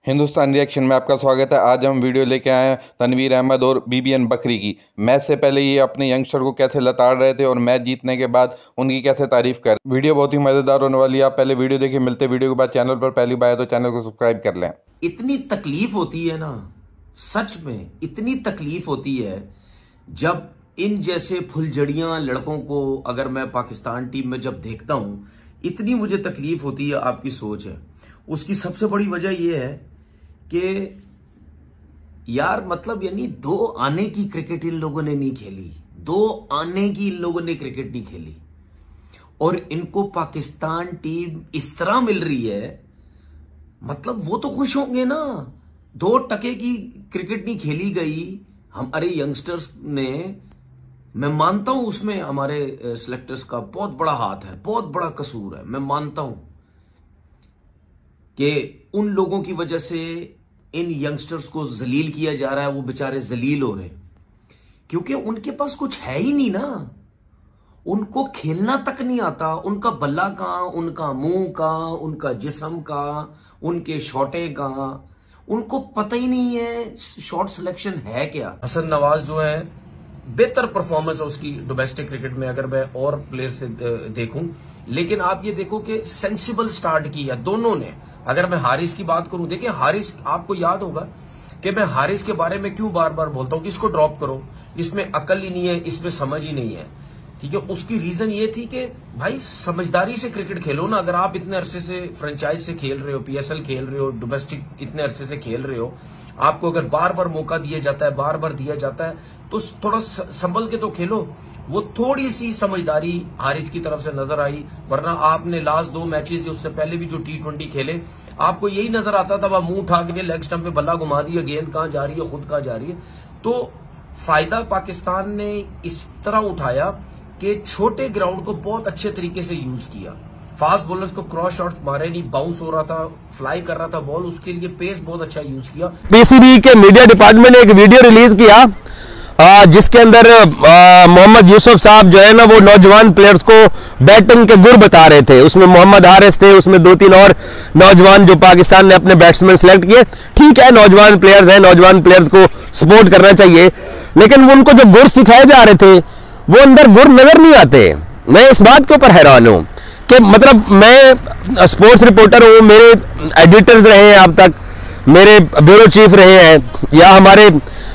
Hindustan reaction में आपका स्वागत है। आज हम वीडियो लेके आए हैं तनवीर अहमद और बीबीएन बकरी की। मैच से पहले ये अपने यंगस्टर को कैसे लताड़ रहे थे और मैच जीतने के बाद उनकी कैसे तारीफ कर। वीडियो बहुत ही मजेदार होने वाली है। आप पहले वीडियो देखिए। मिलते वीडियो के बाद चैनल पर पहली बार है तो चैनल को सब्सक्राइब कर लें। इतनी तकलीफ होती है ना, सच में इतनी तकलीफ होती है जब इन जैसे फुलझड़ियां लड़कों को अगर मैं पाकिस्तान टीम में जब देखता हूं, इतनी मुझे तकलीफ होती है। आपकी सोच है उसकी सबसे बड़ी वजह यह है कि यार मतलब यानी 2 आने की क्रिकेट इन लोगों ने नहीं खेली। 2 आने की इन लोगों ने क्रिकेट नहीं खेली और इनको पाकिस्तान टीम इस तरह मिल रही है, मतलब वो तो खुश होंगे ना। 2 टके की क्रिकेट नहीं खेली गई हमारे यंगस्टर्स ने। मैं मानता हूं उसमें हमारे सिलेक्टर्स का बहुत बड़ा हाथ है, बहुत बड़ा कसूर है। मैं मानता हूं कि उन लोगों की वजह से इन यंगस्टर्स को जलील किया जा रहा है। वो बेचारे जलील हो रहे क्योंकि उनके पास कुछ है ही नहीं ना। उनको खेलना तक नहीं आता। उनका बल्ला कहां, उनका मुंह कहां, उनका जिस्म कहां, उनके शॉटे कहां, उनको पता ही नहीं है शॉट सिलेक्शन है क्या। हसन नवाज जो है बेहतर परफॉर्मेंस है उसकी डोमेस्टिक क्रिकेट में अगर मैं और प्लेयर से देखूं, लेकिन आप ये देखो कि सेंसिबल स्टार्ट किया दोनों ने। अगर मैं हारिस की बात करूं, देखिए हारिस, आपको याद होगा कि मैं हारिस के बारे में क्यों बार बार बोलता हूं कि इसको ड्रॉप करो, इसमें अकल ही नहीं है, इसमें समझ ही नहीं है। ठीक है, उसकी रीजन ये थी कि भाई समझदारी से क्रिकेट खेलो ना। अगर आप इतने अरसे से फ्रेंचाइज से खेल रहे हो, पीएसएल खेल रहे हो, डोमेस्टिक इतने अरसे से खेल रहे हो, आपको अगर बार बार मौका दिया जाता है, बार बार दिया जाता है, तो थोड़ा संभल के तो खेलो। वो थोड़ी सी समझदारी हारिस की तरफ से नजर आई, वरना आपने लास्ट 2 मैचेस उससे पहले भी जो T20 खेले, आपको यही नजर आता था, वह मुंह उठा के लेग स्टंप पे बल्ला घुमा दिया, गेंद कहां जा रही है, खुद कहां जा रही है। तो फायदा पाकिस्तान ने इस तरह उठाया कि छोटे ग्राउंड को बहुत अच्छे तरीके से यूज किया। फास्ट बॉलर्स को क्रॉस शॉट्स मारे नहीं, बाउंस हो रहा था, फ्लाई कर रहा था बॉल, उसके लिए पेस बहुत अच्छा यूज किया। पीसीबी के मीडिया डिपार्टमेंट ने एक वीडियो रिलीज किया जिसके अंदर मोहम्मद यूसुफ साहब जो है ना, वो नौजवान प्लेयर्स को बैटिंग के गुर बता रहे थे। उसमें मोहम्मद हारिस थे, उसमें 2-3 और नौजवान जो पाकिस्तान ने अपने बैट्समैन सेलेक्ट किए। ठीक है, नौजवान प्लेयर्स हैं, नौजवान प्लेयर्स को सपोर्ट करना चाहिए, लेकिन उनको जो गुर सिखाए जा रहे थे वो अंदर गुर नजर नहीं आते। मैं इस बात के ऊपर हैरान हूं कि मतलब मैं स्पोर्ट्स रिपोर्टर हूं, मेरे एडिटर्स रहे हैं अब तक, मेरे ब्यूरो चीफ रहे हैं, या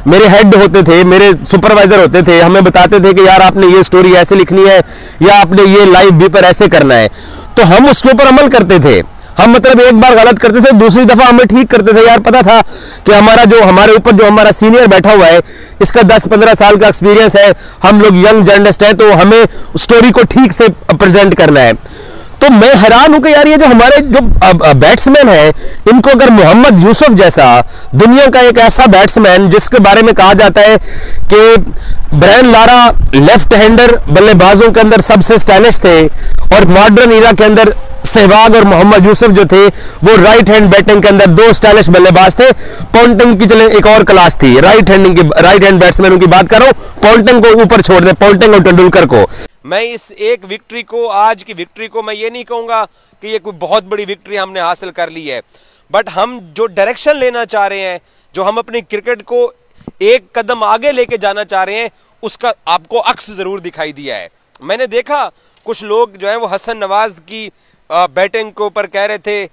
मेरे हेड होते थे, मेरे सुपरवाइजर होते थे, हमें बताते थे कि यार आपने ये स्टोरी ऐसे लिखनी है या आपने ये लाइव भी पर ऐसे करना है, तो हम उसके ऊपर अमल करते थे। हम मतलब एक बार गलत करते थे, दूसरी दफा हमें ठीक करते थे। यार पता था कि हमारे ऊपर जो हमारा सीनियर बैठा हुआ है, इसका 10-15 साल का एक्सपीरियंस है, हम लोग यंग जर्नलिस्ट हैं, तो हमें स्टोरी को ठीक से प्रेजेंट करना है। तो मैं हैरान हूं कि यार ये जो हमारे जो बैट्समैन है, इनको अगर मोहम्मद यूसुफ जैसा दुनिया का एक ऐसा बैट्समैन जिसके बारे में कहा जाता है कि ब्रायन लारा लेफ्ट हैंडर बल्लेबाजों के अंदर सबसे स्टाइलिश थे, और मॉडर्न ईरा के अंदर सहवाग और मोहम्मद यूसुफ जो थे वो राइट हैंड बैटिंग के अंदर 2 स्टाइलिश बल्लेबाज थे। पॉन्टिंग की चले एक और क्लास थी, राइट हैंड बैट्समैनों की बात कर रहा हूं। पॉन्टिंग को ऊपर छोड़ दे, पॉन्टिंग और तेंदुलकर को। मैं इस एक विक्ट्री को, आज की विक्ट्री को मैं ये नहीं कहूंगा कि ये कोई बहुत बड़ी विक्ट्री हमने हासिल कर ली है, बट हम जो डायरेक्शन लेना चाह रहे हैं, जो हम अपनी क्रिकेट को एक कदम आगे लेके जाना चाह रहे हैं, उसका आपको अक्स जरूर दिखाई दिया है। मैंने देखा कुछ लोग जो है वो हसन नवाज की बैटिंग के ऊपर कह रहे थे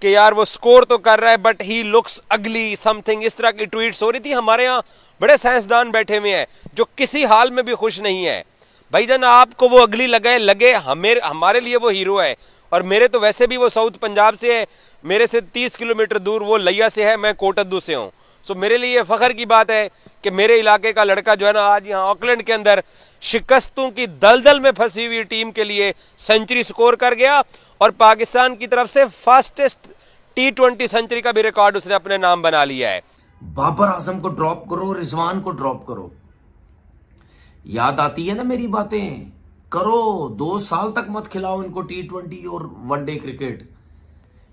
कि यार वो स्कोर तो कर रहा है बट ही लुक्स अगली समथिंग, इस तरह की ट्वीट्स हो रही थी। हमारे यहाँ बड़े साइंसदान बैठे हुए हैं जो किसी हाल में भी खुश नहीं है। भाईजान आपको वो अगली लगे हमारे लिए वो हीरो है, और मेरे तो वैसे भी वो साउथ पंजाब से है, मेरे से 30 किलोमीटर दूर वो लिया से है, मैं कोटद्दू से हूँ। सो मेरे लिए फख्र की बात है कि मेरे इलाके का लड़का जो है ना, आज यहाँ ऑकलैंड के अंदर शिकस्तों की दलदल में फंसी हुई टीम के लिए सेंचुरी स्कोर कर गया, और पाकिस्तान की तरफ से फास्टेस्ट T20 सेंचुरी का भी रिकॉर्ड उसने अपने नाम बना लिया है। बाबर आजम को ड्रॉप करो, रिजवान को ड्रॉप करो, याद आती है ना मेरी बातें। करो 2 साल तक मत खिलाओ इनको T20 और वनडे क्रिकेट,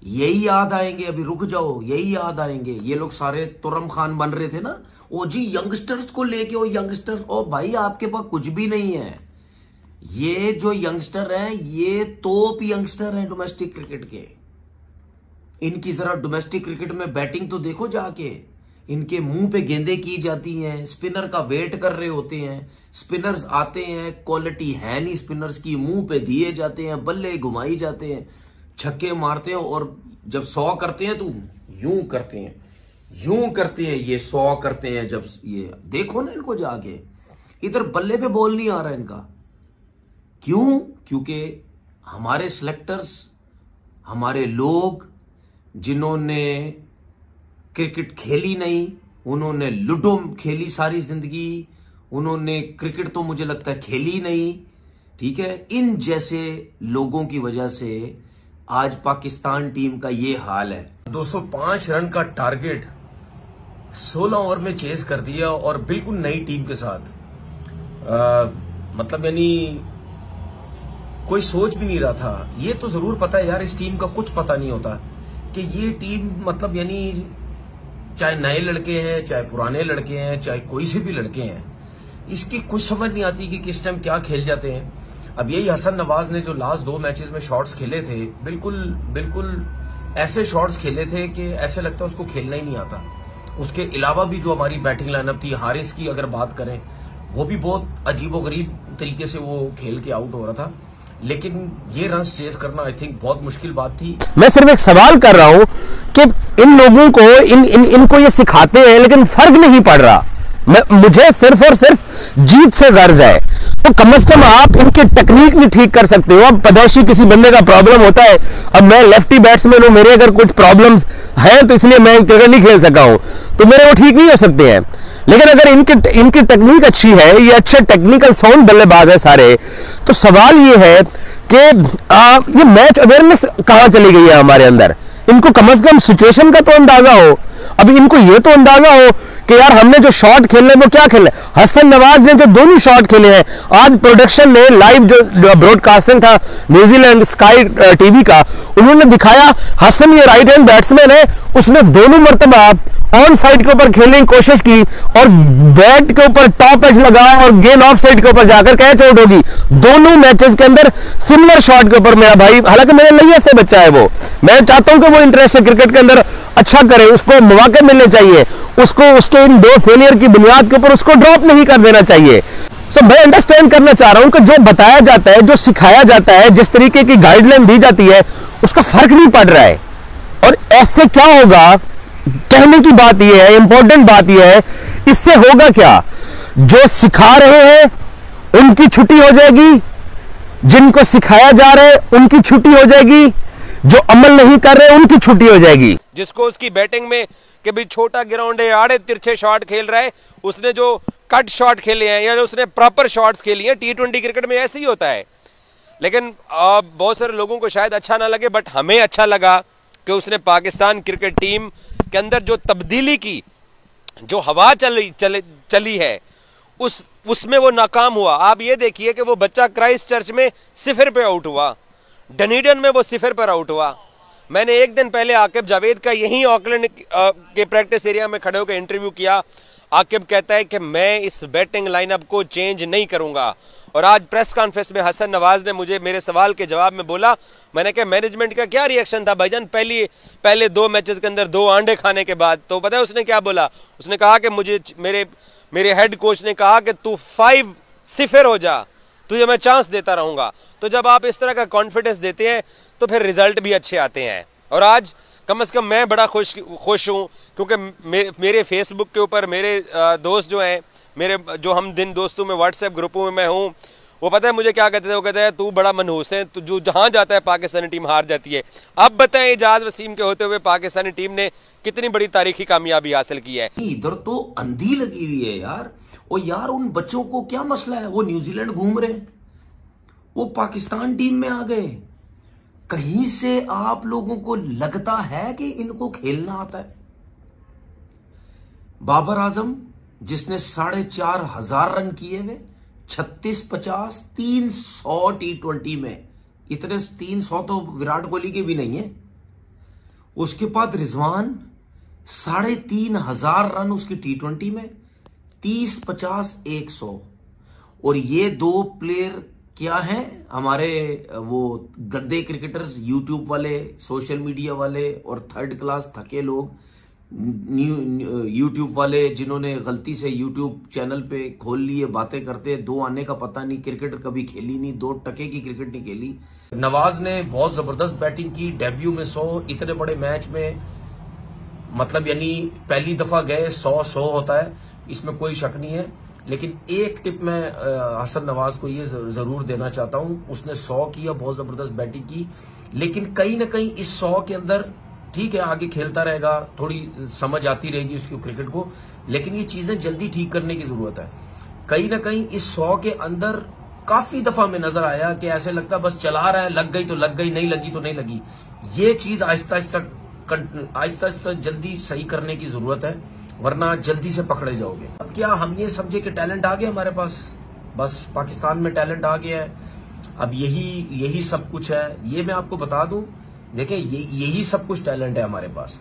यही याद आएंगे। अभी रुक जाओ, यही याद आएंगे। ये लोग सारे तुरम खान बन रहे थे ना, ओ जी यंगस्टर्स को लेके, ओ यंगस्टर्स, ओ भाई आपके पास कुछ भी नहीं है। ये जो यंगस्टर हैं, ये तोप यंगस्टर हैं डोमेस्टिक क्रिकेट के। इनकी जरा डोमेस्टिक क्रिकेट में बैटिंग तो देखो जाके। इनके मुंह पे गेंदें की जाती हैं, स्पिनर का वेट कर रहे होते हैं, स्पिनर्स आते हैं, क्वालिटी है नहीं स्पिनर्स की, मुंह पे दिए जाते हैं, बल्ले घुमाई जाते हैं, छक्के मारते हैं, और जब 100 करते हैं तो यूं करते हैं, यूं करते हैं, ये 100 करते हैं। जब ये देखो ना इनको जाके, इधर बल्ले पे बॉल नहीं आ रहा इनका। क्यों? क्योंकि हमारे सिलेक्टर्स, हमारे लोग जिन्होंने क्रिकेट खेली नहीं, उन्होंने लूडो खेली सारी जिंदगी, उन्होंने क्रिकेट तो मुझे लगता है खेली नहीं, ठीक है। इन जैसे लोगों की वजह से आज पाकिस्तान टीम का ये हाल है। 205 रन का टारगेट 16 ओवर में चेस कर दिया, और बिल्कुल नई टीम के साथ। मतलब यानी कोई सोच भी नहीं रहा था। ये तो जरूर पता है यार, इस टीम का कुछ पता नहीं होता कि ये टीम, मतलब यानी चाहे नए लड़के हैं, चाहे पुराने लड़के हैं, चाहे कोई से भी लड़के हैं, इसकी कुछ समझ नहीं आती कि किस टाइम क्या खेल जाते हैं। अब यही हसन नवाज ने जो लास्ट 2 मैचेस में शॉट्स खेले थे, बिल्कुल ऐसे शॉट्स खेले थे कि ऐसे लगता है उसको खेलना ही नहीं आता। उसके अलावा भी जो हमारी बैटिंग लाइनअप थी, हारिस की अगर बात करें, वो भी बहुत अजीबोगरीब तरीके से वो खेल के आउट हो रहा था। लेकिन ये रन्स चेस करना आई थिंक बहुत मुश्किल बात थी। मैं सिर्फ एक सवाल कर रहा हूं कि इन लोगों को इनको ये सिखाते हैं, लेकिन फर्क नहीं पड़ रहा। मुझे सिर्फ और सिर्फ जीत से गर्ज है। तो कम से कम आप इनकी टेक्निक नहीं ठीक कर सकते हो। अब पदौशी किसी बंदे का प्रॉब्लम होता है, अब मैं लेफ्टी बैट्समैन हूं, मेरे अगर कुछ प्रॉब्लम्स हैं तो इसलिए मैं क्रिकेट नहीं खेल सका हूं, तो मेरे वो ठीक नहीं हो सकते हैं। लेकिन अगर इनकी टेक्निक अच्छी है, ये अच्छे टेक्निकल साउंड बल्लेबाज है सारे, तो सवाल ये है कि ये मैच अवेयरनेस कहां चली गई है हमारे अंदर। इनको कम से कम सिचुएशन का तो अंदाजा हो। अभी इनको ये तो अंदाजा हो कि यार हमने जो शॉट खेलने वो क्या खेले। हसन नवाज ने जो दोनों शॉट खेले हैं, आज प्रोडक्शन ने लाइव जो ब्रॉडकास्टिंग था न्यूजीलैंड स्काई टीवी का, उन्होंने दिखाया हसन ये राइट हैंड बैट्समैन है, उसने दोनों मरतबा ऑन साइड के ऊपर खेलने की कोशिश की और बैट के ऊपर टॉप एज लगाया और गेंद ऑफ साइड के ऊपर जाकर कैच आउट होगी। दोनों मैचेस के अंदर सिमिलर शॉट के ऊपर मेरा भाई, हालांकि मेरे लिए से बच्चा है वो, मैं चाहता हूं कि वो इंटरेस्ट क्रिकेट के अंदर अच्छा करे, उसको मौके मिलने चाहिए, उसको उसके इन 2 फेलियर की बुनियाद के ऊपर उसको ड्रॉप नहीं कर देना चाहिए। सो मैं अंडरस्टैंड करना चाह रहा हूं कि जो बताया जाता है, जो सिखाया जाता है, जिस तरीके की गाइडलाइन दी जाती है, उसका फर्क नहीं पड़ रहा है। और ऐसे क्या होगा, कहने की बात यह है, इंपॉर्टेंट बात यह है, इससे होगा क्या, जो सिखा रहे हैं उनकी छुट्टी हो जाएगी, जिनको सिखाया जा रहा है उनकी छुट्टी हो जाएगी, जो अमल नहीं कर रहे उनकी छुट्टी हो जाएगी। जिसको उसकी बैटिंग में कि भाई छोटा ग्राउंड है, आड़े तिरछे शॉट खेल रहा है, उसने जो कट शॉट खेले हैं या उसने प्रॉपर शॉट्स खेली हैं, T20 क्रिकेट में ऐसे ही होता है। लेकिन बहुत सारे लोगों को शायद अच्छा ना लगे, बट हमें अच्छा लगा कि उसने पाकिस्तान क्रिकेट टीम के अंदर जो तब्दीली की, जो हवा चली है, उसमें वो नाकाम हुआ। आप ये देखिए कि वो बच्चा क्राइस्ट चर्च में 0 पे आउट हुआ, डनीडन में वो 0 पर आउट हुआ। मैंने एक दिन पहले आकिब जावेद का यहीं ऑकलैंड के प्रैक्टिस एरिया में खड़े होकर इंटरव्यू किया। आकिब कहता है कि मैं इस बैटिंग लाइनअप को चेंज नहीं करूंगा। और आज प्रेस कॉन्फ्रेंस में हसन नवाज ने मुझे मेरे सवाल के जवाब में बोला, मैंने कहा मैनेजमेंट का क्या रिएक्शन था भाईजान पहले 2 मैचेस के अंदर 2 आंडे खाने के बाद? तो पता है उसने क्या बोला? उसने कहा कि मुझे मेरे हेड कोच ने कहा कि तू 5-0 हो जा, तुझे मैं चांस देता रहूंगा। तो जब आप इस तरह का कॉन्फिडेंस देते हैं तो फिर रिजल्ट भी अच्छे आते हैं। और आज कम से कम मैं बड़ा खुश हूं, क्योंकि मेरे फेसबुक के ऊपर मेरे दोस्त जो हैं, मेरे जो हम दिन दोस्तों में व्हाट्सएप ग्रुपों में मैं हूं, वो पता है मुझे क्या कहते थे? वो कहते हैं तू बड़ा मनहूस है, तू जो जहां जाता है पाकिस्तानी टीम हार जाती है। अब बताएं एजाज वसीम के होते हुए पाकिस्तानी टीम ने कितनी बड़ी तारीखी कामयाबी हासिल की है। इधर तो अंधी लगी हुई है यार। और यार उन बच्चों को क्या मसला है? वो न्यूजीलैंड घूम रहे, वो पाकिस्तान टीम में आ गए। कहीं से आप लोगों को लगता है कि इनको खेलना आता है? बाबर आजम जिसने 4,500 रन किए हुए, 36-50, 300 T20 में, इतने 300 तो विराट कोहली के भी नहीं है। उसके बाद रिजवान 3,500 रन उसकी T20 में, 30-50-100। और ये 2 प्लेयर क्या है हमारे वो गद्दे क्रिकेटर्स, यूट्यूब वाले, सोशल मीडिया वाले और थर्ड क्लास थके लोग, यूट्यूब वाले जिन्होंने गलती से यूट्यूब चैनल पे खोल लिए, बातें करते, 2 आने का पता नहीं, क्रिकेट कभी खेली नहीं, 2 टके की क्रिकेट नहीं खेली। नवाज ने बहुत जबरदस्त बैटिंग की, डेब्यू में 100, इतने बड़े मैच में, मतलब यानी पहली दफा गए 100 होता है, इसमें कोई शक नहीं है। लेकिन एक टिप मैं हसन नवाज को ये जरूर देना चाहता हूं, उसने 100 किया, बहुत जबरदस्त बैटिंग की, लेकिन कहीं ना कहीं इस 100 के अंदर, ठीक है आगे खेलता रहेगा, थोड़ी समझ आती रहेगी उसकी क्रिकेट को, लेकिन ये चीजें जल्दी ठीक करने की जरूरत है। कहीं ना कहीं इस 100 के अंदर काफी दफा में नजर आया कि ऐसे लगता बस चला रहा है, लग गई तो लग गई, नहीं लगी तो नहीं लगी। ये चीज आहिस्ता आहिस्ता जल्दी सही करने की जरूरत है, वरना जल्दी से पकड़े जाओगे। अब क्या हम ये समझे कि टैलेंट आ गया हमारे पास, बस पाकिस्तान में टैलेंट आ गया है, अब यही सब कुछ है। ये मैं आपको बता दूं, देखें यही सब कुछ टैलेंट है हमारे पास।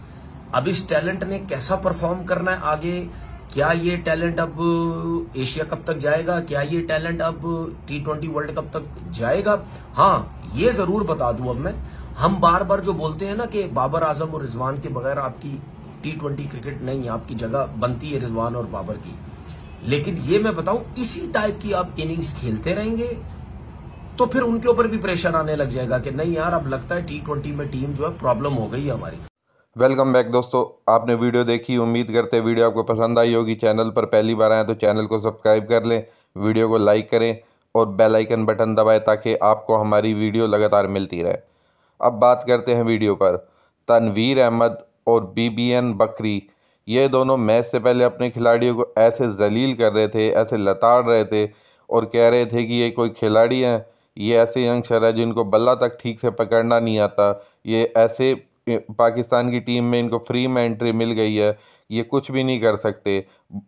अब इस टैलेंट ने कैसा परफॉर्म करना है आगे, क्या ये टैलेंट अब एशिया कप तक जाएगा, क्या ये टैलेंट अब T20 वर्ल्ड कप तक जाएगा? हाँ, ये जरूर बता दूं अब मैं, हम बार बार जो बोलते हैं ना कि बाबर आजम और रिजवान के बगैर आपकी T20 क्रिकेट नहीं, आपकी जगह बनती है रिजवान और बाबर की, लेकिन ये मैं बताऊं, इसी टाइप की आप इनिंग्स खेलते रहेंगे तो फिर उनके ऊपर भी प्रेशर आने लग जाएगा कि नहीं यार, अब लगता है T20 में टीम जो है प्रॉब्लम हो गई है हमारी। वेलकम बैक दोस्तों, आपने वीडियो देखी, उम्मीद करते हैं वीडियो आपको पसंद आई होगी। चैनल पर पहली बार आए तो चैनल को सब्सक्राइब कर लें, वीडियो को लाइक करें और बेल आइकन बटन दबाएं ताकि आपको हमारी वीडियो लगातार मिलती रहे। अब बात करते हैं वीडियो पर। तनवीर अहमद और BBN बकरी, ये दोनों मैच से पहले अपने खिलाड़ियों को ऐसे जलील कर रहे थे, ऐसे लताड़ रहे थे और कह रहे थे कि ये कोई खिलाड़ी हैं, ये ऐसे यंगस्टर है जिनको बल्ला तक ठीक से पकड़ना नहीं आता, ये ऐसे पाकिस्तान की टीम में इनको फ्री में एंट्री मिल गई है, ये कुछ भी नहीं कर सकते।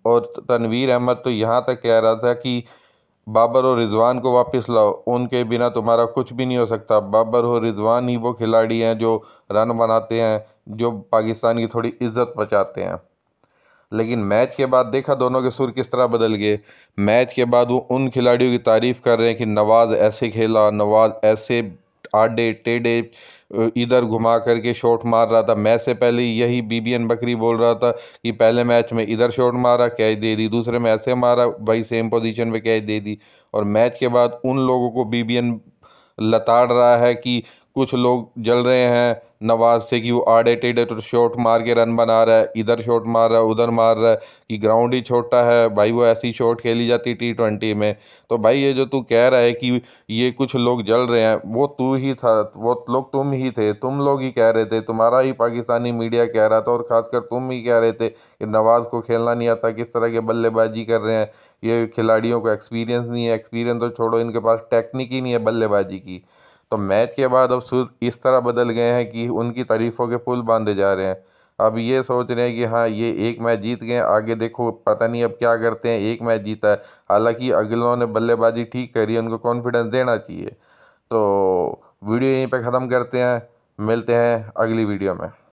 और तनवीर अहमद तो यहाँ तक कह रहा था कि बाबर और रिजवान को वापस लाओ, उनके बिना तुम्हारा कुछ भी नहीं हो सकता। बाबर और रिजवान ही वो खिलाड़ी हैं जो रन बनाते हैं, जो पाकिस्तान की थोड़ी इज्जत बचाते हैं। लेकिन मैच के बाद देखा दोनों के सुर किस तरह बदल गए। मैच के बाद वो उन खिलाड़ियों की तारीफ़ कर रहे हैं कि नवाज ऐसे खेला, नवाज ऐसे आड़े टेढ़े इधर घुमा करके शॉट मार रहा था। मैच से पहले यही BBN बकरी बोल रहा था कि पहले मैच में इधर शॉट मारा, कैच दे दी, दूसरे में ऐसे मारा, भाई सेम पोजीशन पे कैच दे दी। और मैच के बाद उन लोगों को BBN लताड़ रहा है कि कुछ लोग जल रहे हैं नवाज से कि वो आड़े टेढ़े तो शॉट मार के रन बना रहा है, इधर शॉट मार रहा है, उधर मार रहा है, कि ग्राउंड ही छोटा है भाई, वो ऐसी शॉट खेली जाती T20 में। तो भाई ये जो तू कह रहा है कि ये कुछ लोग जल रहे हैं, वो तू ही था, वो लोग तुम ही थे, तुम लोग ही कह रहे थे, तुम्हारा ही पाकिस्तानी मीडिया कह रहा था और ख़ासकर तुम ही कह रहे थे कि नवाज को खेलना नहीं आता, किस तरह के बल्लेबाजी कर रहे हैं, ये खिलाड़ियों को एक्सपीरियंस नहीं है। एक्सपीरियंस तो छोड़ो, इनके पास टेक्निक ही नहीं है बल्लेबाजी की। तो मैच के बाद अब सुर इस तरह बदल गए हैं कि उनकी तारीफ़ों के पुल बांधे जा रहे हैं। अब ये सोच रहे हैं कि हाँ ये एक मैच जीत गए, आगे देखो पता नहीं अब क्या करते हैं। एक मैच जीता है, हालांकि अगलों ने बल्लेबाजी ठीक करी है, उनको कॉन्फिडेंस देना चाहिए। तो वीडियो यहीं पे ख़त्म करते हैं, मिलते हैं अगली वीडियो में।